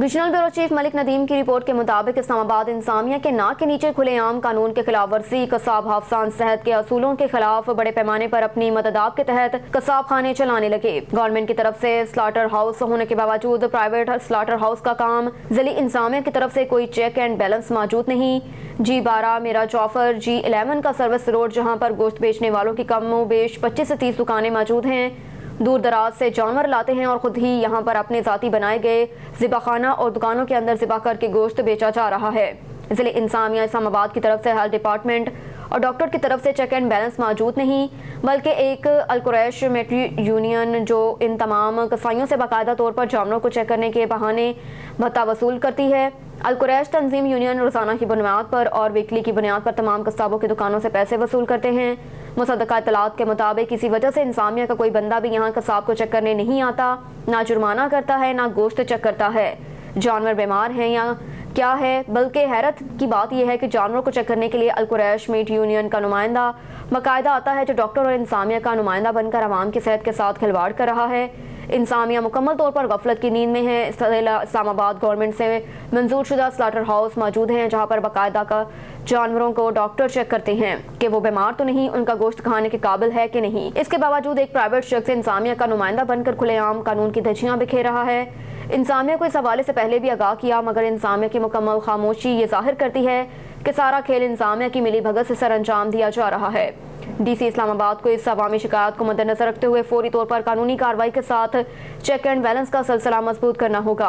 Regional bureau chief Malik Nadeem की report के मुताबिक इस्लामाबाद इंसामिया के नाक के नीचे खुलेआम कानून के खिलाफ वर्जी, कसाब हाफसान सेहत के असूलों के खिलाफ बड़े पैमाने पर अपनी मददात के तहत कसाब खाने चलाने लगे। गवर्नमेंट की तरफ से स्लॉटर हाउस होने के बावजूद प्राइवेट स्लॉटर हाउस का काम जिली इंसामिया की तरफ से कोई चेक एंड बैलेंस मौजूद नहीं। G12 मेरा जॉफर, G11 का सर्विस रोड जहां पर गोश्त बेचने वालों की कम बेश 25 से 30 दुकानें मौजूद हैं। दूर दराज से जानवर लाते हैं और खुद ही यहाँ पर अपने ज़ाती बनाए गए ज़िबाखाना और दुकानों के अंदर ज़िबा करके गोश्त बेचा जा रहा है। ज़िले इंसामिया इस्लामाबाद की तरफ से हेल्थ डिपार्टमेंट और डॉक्टर की तरफ से चेक एंड बैलेंस मौजूद नहीं, बल्कि एक अलकुरैश मेट्री यूनियन जो इन तमाम कसाईयों से बाकायदा तौर पर जानवरों को चेक करने के बहाने भत्ता वसूल करती है। अलकुरैश तंजीम यूनियन रोज़ाना की बुनियाद पर और वीकली की बुनियाद पर तमाम कसाबों की दुकानों से पैसे वसूल करते हैं। मुसद्दका इत्तलात के मुताबिक इसी वजह से इंसामिया का कोई बंदा भी यहाँ कसाब को चेक करने नहीं आता, ना जुर्माना करता है ना गोश्त चेक करता है। जानवर बीमार हैं या क्या है, बल्कि हैरत की बात यह है कि जानवरों को चेक करने के लिए अलकुरैश मीट यूनियन का नुमाइंदा बाकायदा आता है जो डॉक्टर और इंसामिया का नुमाइंदा बनकर आवाम की सेहत के साथ खिलवाड़ कर रहा है। इंसामिया मुकम्मल तौर पर गफलत की नींद में है। इस्लामाबाद गवर्नमेंट से मंजूर शुदा स्लॉटर हाउस मौजूद हैं जहाँ पर बाकायदा का जानवरों को डॉक्टर चेक करते हैं कि वो बीमार तो नहीं, उनका गोश्त खाने के काबिल है कि नहीं। इसके बावजूद एक प्राइवेट शख्स इंसामिया का नुमाइंदा बनकर खुलेआम कानून की धज्जियां बिखेर रहा है। इंसामिया को इस हवाले से पहले भी आगाह किया, मगर इंसामिया की मुकम्मल खामोशी ये जाहिर करती है कि सारा खेल इंसामिया की मिली भगत से सर अंजाम दिया जा रहा है। DC इस्लामाबाद को इस अवामी शिकायत को मद्देनजर रखते हुए फौरी तौर पर कानूनी कार्रवाई के साथ चेक एंड बैलेंस का सिलसिला मजबूत करना होगा।